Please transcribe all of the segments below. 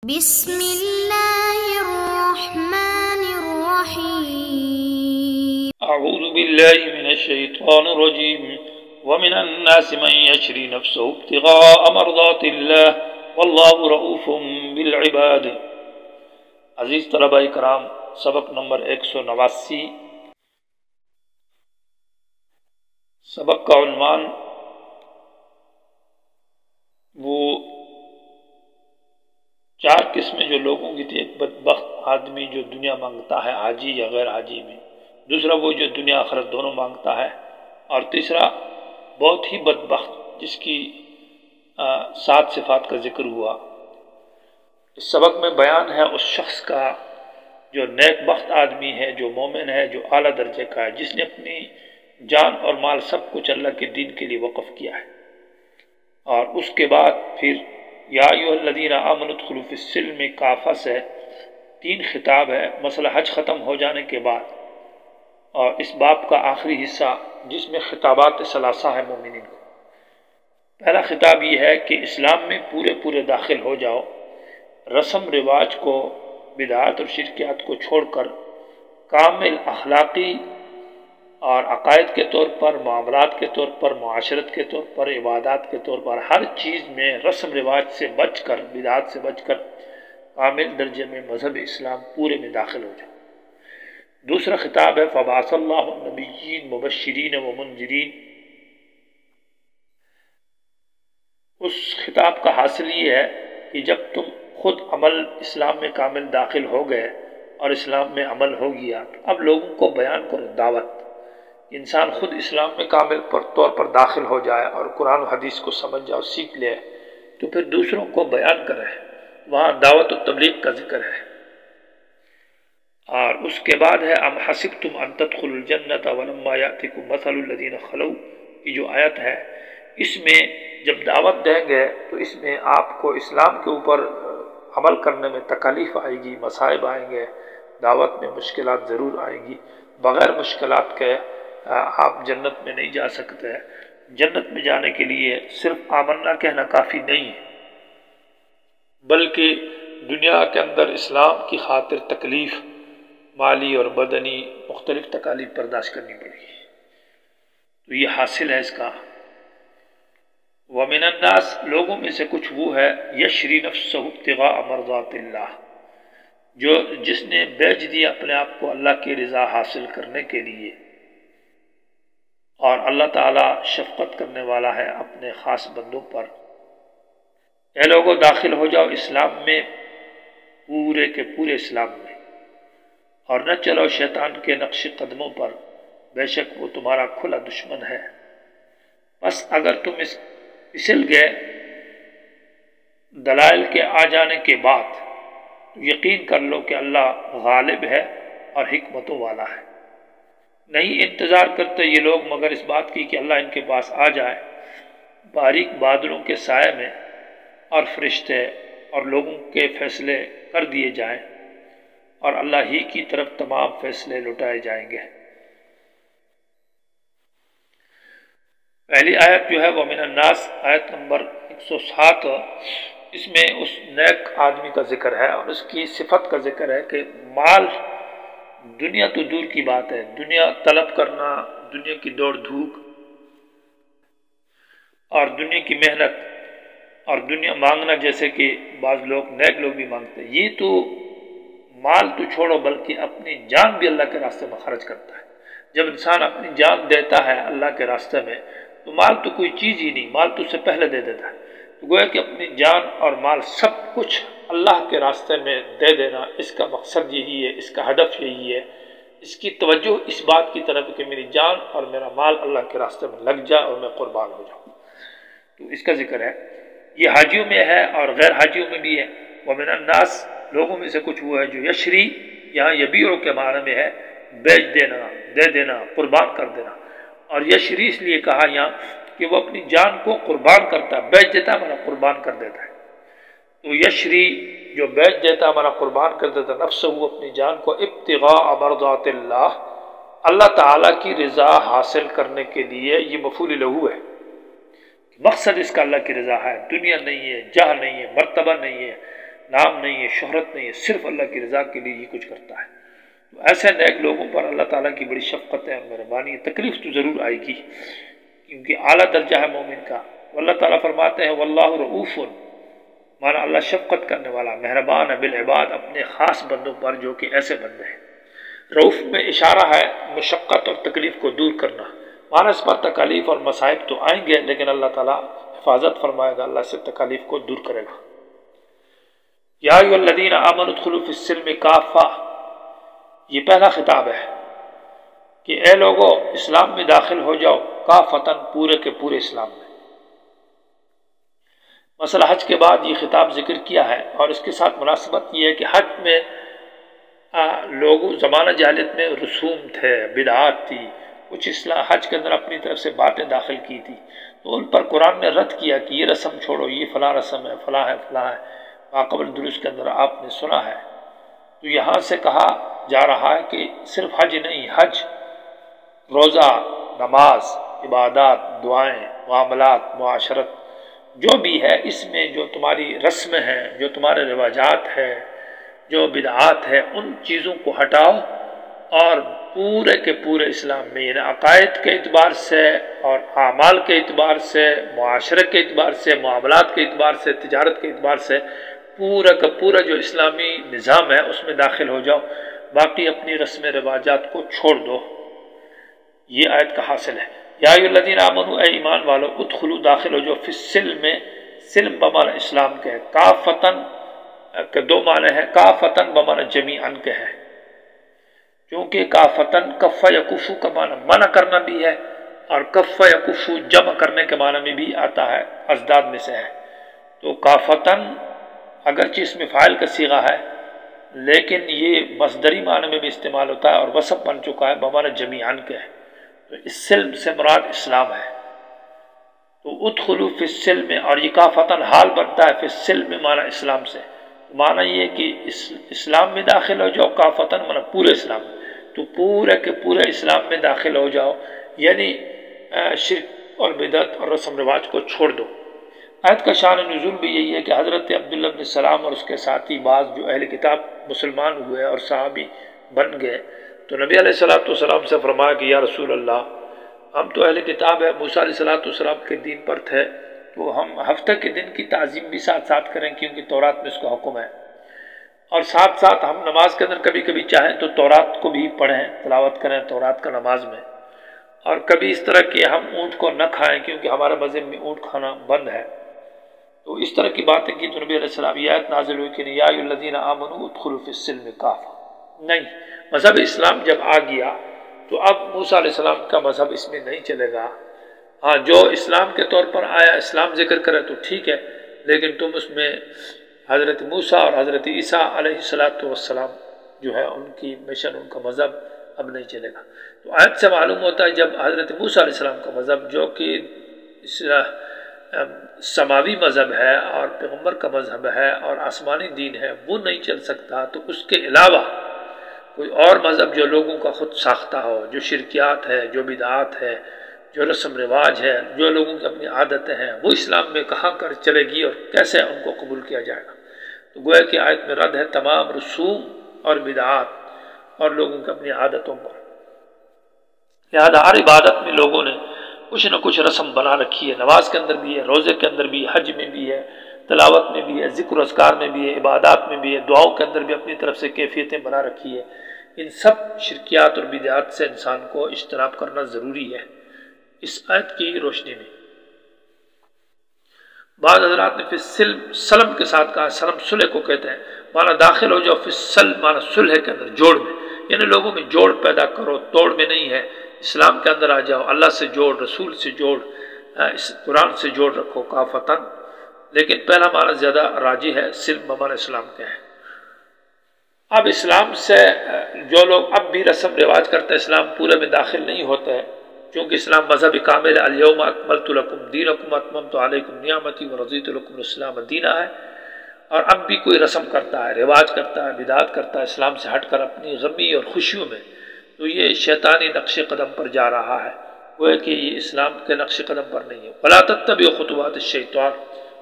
بسم اللہ الرحمن الرحیم اعوذ باللہ من الشیطان الرجیم ومن الناس من یشری نفسه ابتغاء مرضات اللہ واللہ رؤوف بالعباد۔ عزیز طلبہ کرام، سبق نمبر 189، سبق کا عنوان وہ 4 قسمیں جو لوگوں کی تھی۔ ایک بدبخت آدمی جو دنیا مانگتا ہے، حاجی یا غیر حاجی میں، دوسرا وہ جو دنیا آخرت دونوں مانگتا ہے، اور تیسرا بہت ہی بدبخت جس کی 7 صفات کا ذکر ہوا۔ اس سبق میں بیان ہے اس شخص کا جو نیک بخت آدمی ہے، جو مومن ہے، جو اعلیٰ درجے کا ہے، جس نے اپنی جان اور مال سب کچھ اللہ کے دین کے لیے وقف کیا ہے۔ اور اس کے بعد پھر یا ایھا الذین آمنوا ادخلوا فی السلم کافہ سے 3 خطاب ہے، مسئلہ حج ختم ہو جانے کے بعد، اور اس باب کا آخری حصہ جس میں خطابات ثلاثہ ہے مومنین کو۔ پہلا خطاب یہ ہے کہ اسلام میں پورے داخل ہو جاؤ، رسم رواج کو، بدعات اور شرکیات کو چھوڑ کر کامل اخلاقی اور عقائد کے طور پر، معاملات کے طور پر، معاشرت کے طور پر، عبادات کے طور پر، ہر چیز میں رسم رواج سے بچ کر، بدعات سے بچ کر کامل درجے میں مذہب اسلام پورے میں داخل ہو جاؤ۔ دوسرا خطاب ہے فبعث اللہ النبیین مبشرین و منذرین۔ اس خطاب کا حاصل یہ ہے کہ جب تم خود عمل اسلام میں کامل داخل ہو گئے اور اسلام میں عمل ہو گیا، تو اب لوگوں کو بیان کرو، دعوت۔ انسان خود اسلام میں کامل طور پر داخل ہو جائے اور قرآن و حدیث کو سمجھ جائے اور سیکھ لے، تو پھر دوسروں کو بیان کرے، وہاں دعوت و تبلیغ کا ذکر ہے۔ اور اس کے بعد ہے ام حسبتم ان تدخلوا الجنۃ ولما یأتکم مثل الذین خلوا کی جو آیت ہے، اس میں جب دعوت دیں گے تو اس میں آپ کو اسلام کے اوپر عمل کرنے میں تکالیف آئے گی، مصائب آئیں گے، دعوت میں مشکلات ضرور آئیں گی۔ بغیر مشکلات کے آپ جنت میں نہیں جا سکتے۔ جنت میں جانے کے لیے صرف آمنا کہنا کافی نہیں ہے، بلکہ دنیا کے اندر اسلام کی خاطر تکلیف، مالی اور بدنی مختلف تکالیف برداشت کرنی پڑے گی۔ تو یہ حاصل ہے اس کا۔ وَمِنَ النَّاسِ، لوگوں میں سے کچھ وہ ہے یشری نفسہ ابتغاء مرضات اللہ، جس نے بیچ دیا اپنے آپ کو اللہ کی رضا حاصل کرنے کے لیے، اور اللہ تعالیٰ شفقت کرنے والا ہے اپنے خاص بندوں پر۔ اے لوگوں، داخل ہو جاؤ اسلام میں، پورے کے پورے اسلام میں، اور نہ چلو شیطان کے نقش قدموں پر، بے شک وہ تمہارا کھلا دشمن ہے۔ بس اگر تم پھسل گئے دلائل کے آ جانے کے بعد، تو یقین کر لو کہ اللہ غالب ہے اور حکمتوں والا ہے۔ نہیں انتظار کرتے یہ لوگ مگر اس بات کی کہ اللہ ان کے پاس آ جائے، باریک بادلوں کے سائے میں، اور فرشتے اور لوگوں کے فیصلے کر دیے جائیں، اور اللہ ہی کی طرف تمام فیصلے لوٹائے جائیں گے۔ پہلی آیت جو ہے وَمِنَ النَّاسِ، آیت نمبر 107، اس میں اس نیک آدمی کا ذکر ہے اور اس کی صفت کا ذکر ہے کہ مال، دنیا تو دور کی بات ہے، دنیا طلب کرنا، دنیا کی دوڑ دھوپ اور دنیا کی محنت اور دنیا مانگنا، جیسے کہ بعض لوگ نیک لوگ بھی مانگتے ہیں، یہ تو مال تو چھوڑو بلکہ اپنی جان بھی اللہ کے راستے میں خرچ کرتا ہے۔ جب انسان اپنی جان دیتا ہے اللہ کے راستے میں، تو مال تو کوئی چیز ہی نہیں، مال تو اس سے پہلے دے دیتا ہے۔ تو گویا کہ اپنی جان اور مال سب کچھ اللہ کے راستے میں دے دینا، اس کا مقصد یہی ہے، اس کا ہدف یہی ہے، اس کی توجہ اس بات کی طرف کہ میری جان اور میرا مال اللہ کے راستے میں لگ جائے اور میں قربان ہو جاؤں۔ تو اس کا ذکر ہے، یہ حاجیوں میں ہے اور غیر حاجیوں میں بھی ہے۔ وَمِنَ النَّاسِ، لوگوں میں سے کچھ وہ ہے جو یشری، یہاں یبیع کے معنی میں ہے بیچ دینا، دے دینا، قربان کر دینا۔ اور یشری اس لیے کہا یہاں کہ وہ اپنی جان کو قربان کرتا ہے، بیچ دیتا ہے، مانا قربان کر دیتا ہے۔ تو یشری جو بیچ دیتا ہے، مانا قربان کر دیتا ہے، نفسہ، وہ اپنی جان کو، ابتغاء مرضات اللہ، اللہ تعالیٰ کی رضا حاصل کرنے کے لیے، یہ مفعول لہ ہے، مقصد اس کا اللہ کی رضا ہے، دنیا نہیں ہے، جاہ نہیں ہے، مرتبہ نہیں ہے، نام نہیں ہے، شہرت نہیں ہے، صرف اللہ کی رضا کے لیے یہ کچھ کرتا ہے۔ تو ایسے نیک لوگوں پر اللہ تعالیٰ کی بڑی شفقت ہے اور مہربانی ہے۔ تکلیف تو ضرور آئے گی کیونکہ اعلیٰ درجہ ہے مومن کا۔ اللہ تعالیٰ فرماتے ہیں واللہ رؤوف، مانا اللہ شفقت کرنے والا، مہربان ہے بالعباد، اپنے خاص بندوں پر جو کہ ایسے بندے ہیں۔ رؤوف میں اشارہ ہے مشقت اور تکلیف کو دور کرنا، مانا اس پر تکالیف اور مصائب تو آئیں گے لیکن اللہ تعالیٰ حفاظت فرمائے گا، اللہ سے تکالیف کو دور کرے گا۔ یا ایھا الذین آمنوا ادخلوا فی السلم کافہ، یہ پہلا خطاب ہے کہ اے لوگو اسلام میں داخل ہو جاؤ، کافتن، پورے کے پورے اسلام میں۔ مسئلہ حج کے بعد یہ خطاب ذکر کیا ہے اور اس کے ساتھ مناسبت یہ ہے کہ حج میں لوگوں زمانہ جاہلیت میں رسوم تھے، بدعات تھی، کچھ حج کے اندر اپنی طرف سے باتیں داخل کی تھی، تو ان پر قرآن نے رد کیا کہ یہ رسم چھوڑو، یہ فلاں رسم ہے، فلاں ہے، فلاں ہے، ماقبل دروس کے اندر آپ نے سنا ہے۔ تو یہاں سے کہا جا رہا ہے کہ صرف حج نہیں، حج، روزہ، نماز، عبادات، دعائیں، معاملات، معاشرت، جو بھی ہے اس میں جو تمہاری رسم ہیں، جو تمہارے رواجات ہیں، جو بدعات ہے، ان چیزوں کو ہٹاؤ اور پورے کے پورے اسلام میں، یعنی عقائد کے اعتبار سے اور اعمال کے اعتبار سے، معاشرے کے اعتبار سے، معاملات کے اعتبار سے، تجارت کے اعتبار سے، پورا کا پورا جو اسلامی نظام ہے اس میں داخل ہو جاؤ، باقی اپنی رسم رواجات کو چھوڑ دو۔ یہ آیت کا حاصل ہے۔ یا ایھا الذین آمنوا، اے ایمان والو، ادخلوا، داخل ہو جاؤ، فی السلم میں، سلم بمعنی اسلام کے ہے، کافتن کے دو معنی ہے، کافتن بمعنی جمیعاً کے ہے، کیونکہ کافتن کف یکفو کا معنی منع کرنا بھی ہے اور کف یکفو جمع کرنے کے معنی میں بھی آتا ہے، ازداد میں سے ہے۔ تو کافتن اگرچہ اس میں فاعل کا صیغہ ہے لیکن یہ مصدری معنی میں بھی استعمال ہوتا ہے اور وصف بن چکا ہے، بمعنی جمیعاً کے ہے۔ تو اس سلم سے مراد اسلام ہے۔ تو ادخلوا فی السلم، اور یہ کافتن حال بنتا ہے فی السلم معنی اسلام سے، معنی یہ کہ اسلام میں داخل ہو جاؤ، کافتن معنی پورے اسلام میں، تو پورے کے پورے اسلام میں داخل ہو جاؤ، یعنی شرک اور بدعت اور رسم رواج کو چھوڑ دو۔ آیت کا شان نزول بھی یہی ہے کہ حضرت عبداللہ بن سلام اور اس کے ساتھی بعض جو اہل کتاب مسلمان ہوئے اور صحابی بن گئے، تو نبی علیہ السلام سے فرمایا کہ یا رسول اللہ، ہم تو اہل کتاب ہے، موسیٰ علیہ السلام کے دین پر تھے، تو ہم ہفتہ کے دن کی تعظیم بھی ساتھ ساتھ کریں کیونکہ تورات میں اس کا حکم ہے، اور ساتھ ساتھ ہم نماز کے اندر کبھی کبھی چاہیں تو تورات کو بھی پڑھیں، تلاوت کریں تورات کا نماز میں، اور کبھی اس طرح کہ ہم اونٹ کو نہ کھائیں کیونکہ ہمارے مذہب میں اونٹ کھانا بند ہے۔ تو اس طرح کی باتیں کی تو نبی علیہ السلام یہ آیت نازل ہوئی کہ یا ایھا الذین آمنوا ادخلوا فی السلم کافہ، نہیں، مذہب اسلام جب آ گیا تو اب موسیٰ علیہ السلام کا مذہب اس میں نہیں چلے گا۔ ہاں، جو اسلام کے طور پر آیا اسلام ذکر کرے تو ٹھیک ہے، لیکن تم اس میں حضرت موسیٰ اور حضرت عیسیٰ علیہ السلام جو ہے ان کی مشن، ان کا مذہب اب نہیں چلے گا۔ تو آیت سے معلوم ہوتا ہے جب حضرت موسیٰ علیہ السلام کا مذہب جو کہ سماوی مذہب ہے اور پیغمبر کا مذہب ہے اور آسمانی دین ہے وہ نہیں چل سکتا، تو اس کے علاوہ کوئی اور مذہب جو لوگوں کا خود ساختہ ہو، جو شرکیات ہے، جو بدعات ہے، جو رسم رواج ہے، جو لوگوں کی اپنی عادتیں ہیں، وہ اسلام میں کہاں کر چلے گی اور کیسے ان کو قبول کیا جائے گا؟ تو گویا کہ آیت میں رد ہے تمام رسوم اور بدعات اور لوگوں کی اپنی عادتوں پر۔ لہذا ہر عبادت میں لوگوں نے کچھ نہ کچھ رسم بنا رکھی ہے، نماز کے اندر بھی ہے، روزے کے اندر بھی، حج میں بھی ہے، تلاوت میں بھی ہے، ذکر و اذکار میں بھی ہے، عبادات میں بھی ہے، دعاؤں کے اندر بھی اپنی طرف سے کیفیتیں بنا رکھی ہے۔ ان سب شرکیات اور بدعات سے انسان کو اجتناب کرنا ضروری ہے اس آیت کی روشنی میں۔ بعض حضرات نے فی السلم سلم کے ساتھ کہا، سلم صلح کو کہتے ہیں، مانا داخل ہو جاؤ، فی السلم مانا صلح کے اندر، جوڑ میں، یعنی لوگوں میں جوڑ پیدا کرو، توڑ میں نہیں ہے، اسلام کے اندر آ جاؤ، اللہ سے جوڑ، رسول سے جوڑ، اس قرآن سے جوڑ رکھو، کافتن، لیکن پہلا معنی زیادہ راجی ہے، سلم بمعنی اسلام کے ہے۔ اب اسلام سے جو لوگ اب بھی رسم رواج کرتے ہیں، اسلام پورے میں داخل نہیں ہوتے ہیں، کیونکہ اسلام مذہب کامل ہے، الیوم اکملت لکم دینکم اتممت علیکم نعمتی ورضیت لکم الاسلام دینا ہے، اور اب بھی کوئی رسم کرتا ہے، رواج کرتا ہے، بدعات کرتا ہے اسلام سے ہٹ کر اپنی غمی اور خوشیوں میں، تو یہ شیطانی نقش قدم پر جا رہا ہے، وہ کہ یہ اسلام کے نقش قدم پر نہیں ہے۔ وَلَا تَتَّبِعُوا خُطُوَاتِ الشَّيْطَانِ،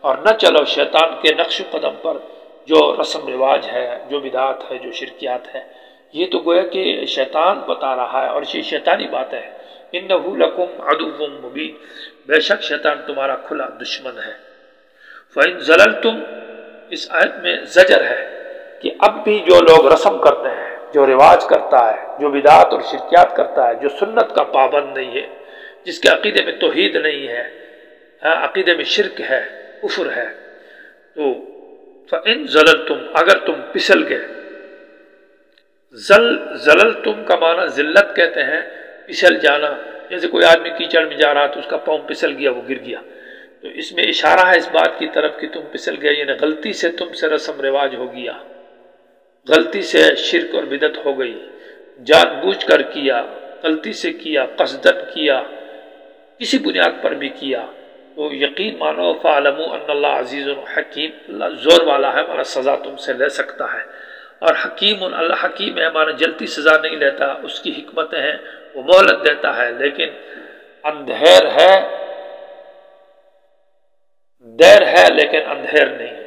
اور نہ چلو شیطان کے نقش قدم پر، جو رسم رواج ہے، جو بدعات ہے، جو شرکیات ہے، یہ تو گویا کہ شیطان بتا رہا ہے اور یہ شیطانی بات ہے۔ اِنَّهُ لَكُمْ عَدُوٌّ مُبِينٌ، بے شک شیطان تمہارا کھلا دشمن ہے۔ فَإِن زَلَلْتُمْ، اس آیت میں زجر ہے کہ اب بھی جو لوگ رسم کرتے ہیں، جو رواج کرتا ہے، جو بدعات اور شرکیات کرتا ہے، جو سنت کا پابند نہیں ہے، جس کے عقیدے میں توحید نہیں ہے، عقیدے میں شرک ہے، کفر ہے، تو فَإِن زَلَلْتُمْ، اگر تم پسل گئے، زللتم کا معنی ذلت کہتے ہیں، پسل جانا، جیسے کوئی آدمی کیچڑ میں جا رہا تو اس کا پاؤں پسل گیا، وہ گر گیا، تو اس میں اشارہ ہے اس بات کی طرف کہ تم پسل گئے، یعنی غلطی سے تم سے رسم رواج ہو گیا، غلطی سے شرک اور بدعت ہو گئی، جان بوجھ کر کیا، غلطی سے کیا، قصدن کیا، کسی بنیاد پر بھی کیا، تو یقین مانو فَاعْلَمُوا أَنَّ اللَّهَ عَزِيزٌ حکیم، اللہ زور والا ہے، مانا سزا تم سے لے سکتا ہے، اور حکیم، اللہ حکیم ہے، مانا جلدی سزا نہیں لیتا، اس کی حکمتیں ہیں، وہ مہلت دیتا ہے، لیکن اندھیر ہے، دیر ہے لیکن اندھیر نہیں،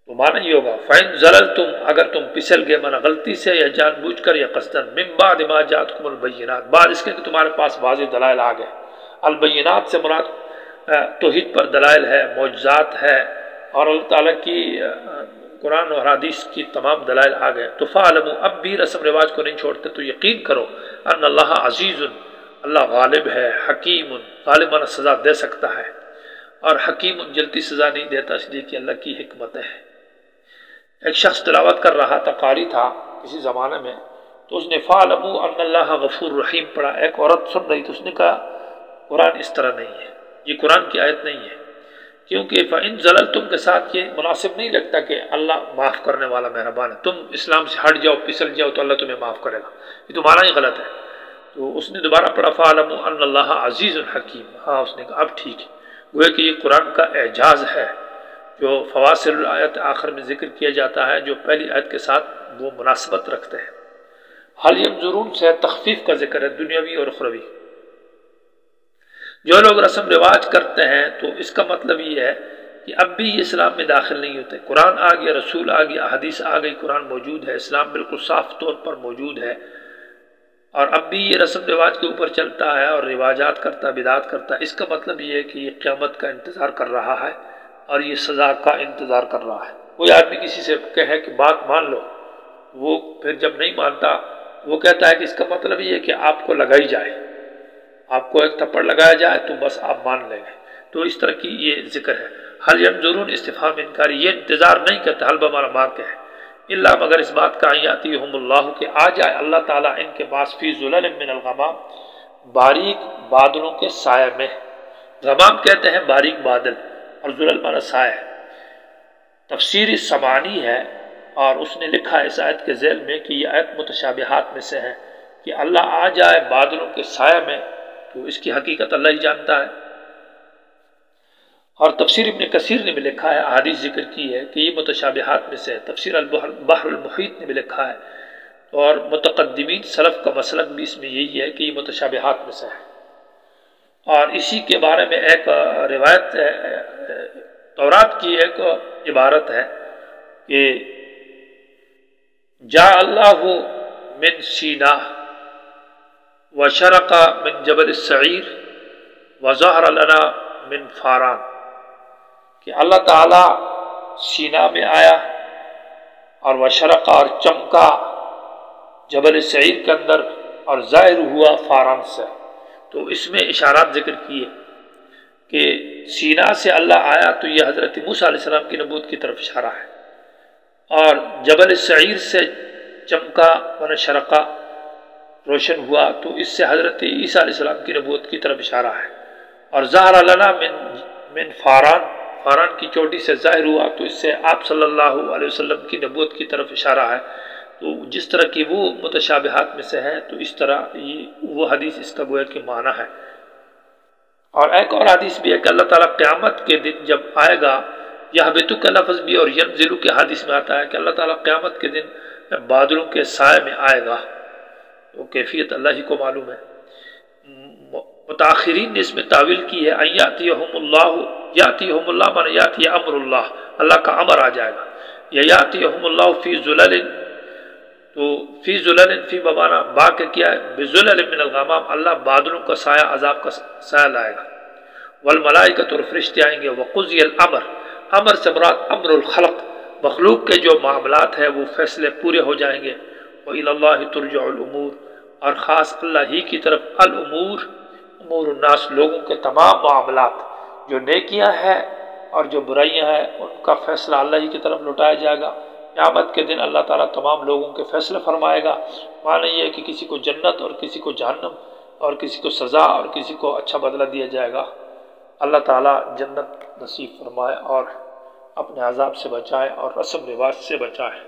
تو معنی یہ ہوگا فَإِن زَلَلْتُمْ، اگر تم پسل گئے، مانا غلطی سے یا جان بوجھ کر یا قصدن، مِن بَعْدِ مَا جَاءَتْكُمُ الْبَيِّنَاتُ، بعد اس کے کہ تمہارے پاس واضح دلائل آ گئے، البینات سے مراد توحید پر دلائل ہے، معجزات ہے، اور اللہ تعالیٰ کی قرآن اور حدیث کی تمام دلائل آ گئے، تو فَاعْلَمُوا، اب بھی رسم رواج کو نہیں چھوڑتے تو یقین کرو، ان اللہ عزیز، اللہ غالب ہے، حکیم، غالب مانا سزا دے سکتا ہے، اور حکیم جلدی سزا نہیں دیتا، اس لیے کہ اللہ کی حکمت ہے۔ ایک شخص تلاوت کر رہا تھا، قاری تھا کسی زمانے میں، تو اس نے فَاعْلَمُوا أَنَّ اللَّهَ غَفُورٌ رَحِيمٌ پڑھا، ایک عورت سن رہی تو اس نے کہا قرآن اس طرح نہیں ہے، یہ قرآن کی آیت نہیں ہے، کیونکہ فَإِن زَلَلْتُمْ کے ساتھ یہ مناسب نہیں لگتا کہ اللہ معاف کرنے والا مہربان ہے، تم اسلام سے ہٹ جاؤ، پسل جاؤ تو اللہ تمہیں معاف کرے گا، یہ تمہارا ہی غلط ہے۔ تو اس نے دوبارہ پڑھا فَاعْلَمُوا أَنَّ اللَّهَ عَزِيزٌ حَكِيمٌ، ہاں اس نے کہا اب ٹھیک ہے، گویا کہ یہ قرآن کا اعجاز ہے، جو فواصل الآیت آخر میں ذکر کیا جاتا ہے، جو پہلی آیت کے ساتھ وہ مناسبت رکھتے ہیں۔ حل ینظرون سے تخفیف کا ذکر ہے، دنیاوی اور اخروی۔ جو لوگ رسم رواج کرتے ہیں تو اس کا مطلب یہ ہے کہ اب بھی یہ اسلام میں داخل نہیں ہوتے، قرآن آ گیا، رسول آ گیا، حدیث آ گئی، قرآن موجود ہے، اسلام بالکل صاف طور پر موجود ہے، اور اب بھی یہ رسم رواج کے اوپر چلتا ہے اور رواجات کرتا، بدعات کرتا ہے، اس کا مطلب یہ ہے کہ یہ قیامت کا انتظار کر رہا ہے اور یہ سزا کا انتظار کر رہا ہے۔ کوئی آدمی کسی سے کہے کہ بات مان لو، وہ پھر جب نہیں مانتا وہ کہتا ہے کہ اس کا مطلب یہ ہے کہ آپ کو لگائی جائے، آپ کو ایک تھپڑ لگایا جائے تو بس آپ مان لیں گے، تو اس طرح کی یہ ذکر ہے۔ حل ینظرون استفہام انکاری، یہ انتظار نہیں کرتا، حل بمانا ماں کے ہے، اللہ مگر اس بات کا یاتیہم اللہ کہ آ جائے اللہ تعالیٰ ان کے پاس فی ظلل من الغمام، باریک بادلوں کے سائے میں، غمام کہتے ہیں باریک بادل، اور ظلل مانا سائے۔ تفسیر سمانی ہے، اور اس نے لکھا ہے اس آیت کے ذیل میں کہ یہ آیت متشابہات میں سے ہے، کہ اللہ آ جائے بادلوں کے سائے میں، تو اس کی حقیقت اللہ ہی جانتا ہے۔ اور تفسیر ابن کثیر نے بھی لکھا ہے، احادیث ذکر کی ہے کہ یہ متشابہات میں سے ہے، تفسیر البحر المحیط نے بھی لکھا ہے، اور متقدمین سلف کا مسلک بھی اس میں یہی ہے کہ یہ متشابہات میں سے ہے۔ اور اسی کے بارے میں ایک روایت تورات کی ایک عبارت ہے کہ جاء اللہ من سینا وشرق من جبل السعیر وظہر لنا من فاران، کہ اللہ تعالیٰ سینا میں آیا اور وشرق اور چمکا جبل سعیر کے اندر، اور ظاہر ہوا فاران سے، تو اس میں اشارات ذکر کیے کہ سینا سے اللہ آیا تو یہ حضرت موسیٰ علیہ السلام کی نبوت کی طرف اشارہ ہے، اور جبل سعیر سے چمکا ون شرقہ روشن ہوا تو اس سے حضرت عیسیٰ علیہ السلام کی نبوت کی طرف اشارہ ہے، اور ظہر لنا من فاران، فاران کی چوٹی سے ظاہر ہوا تو اس سے آپ صلی اللہ علیہ وسلم کی نبوت کی طرف اشارہ ہے۔ تو جس طرح کی وہ متشابہات میں سے ہے تو اس طرح وہ حدیث اس کا گویا کہ معنی ہے۔ اور ایک اور حدیث بھی ہے کہ اللہ تعالیٰ قیامت کے دن جب آئے گا، یہبتو کا لفظ بھی اور ینزلو کے حدیث میں آتا ہے کہ اللہ تعالیٰ قیامت کے دن بادلوں کے سائے میں آئے گا، وہ کیفیت اللہ ہی کو معلوم ہے۔ متاخرین نے اس میں تعویل کی ہے یاتیہم اللہ، یاتیہم اللہ مانا یاتی امر اللہ، اللہ کا امر آ جائے گا، یا یاتیہم اللہ فی ظلل، تو فی ظلل فی بمانا با کے کیا ہے بظلل من الغمام، اللہ بادلوں کا سایہ عذاب کا سایہ لائے گا، والملائکۃ اور فرشتے آئیں گے، وقضی الامر، امر سے مراد امر الخلق، مخلوق کے جو معاملات ہیں وہ فیصلے پورے ہو جائیں گے، وإلی اللہ ترجع الامور، اور خاص اللہ ہی کی طرف الامور، امور الناس لوگوں کے تمام معاملات، جو نیکیاں ہیں اور جو برائیاں ہیں ان کا فیصلہ اللہ ہی کی طرف لوٹایا جائے گا۔ قیامت کے دن اللہ تعالیٰ تمام لوگوں کے فیصلے فرمائے گا، معنی یہ ہے کہ کسی کو جنت اور کسی کو جہنم، اور کسی کو سزا اور کسی کو اچھا بدلہ دیا جائے گا۔ اللہ تعالیٰ جنت نصیب فرمائے اور اپنے عذاب سے بچائے اور رسم رواج سے بچائے۔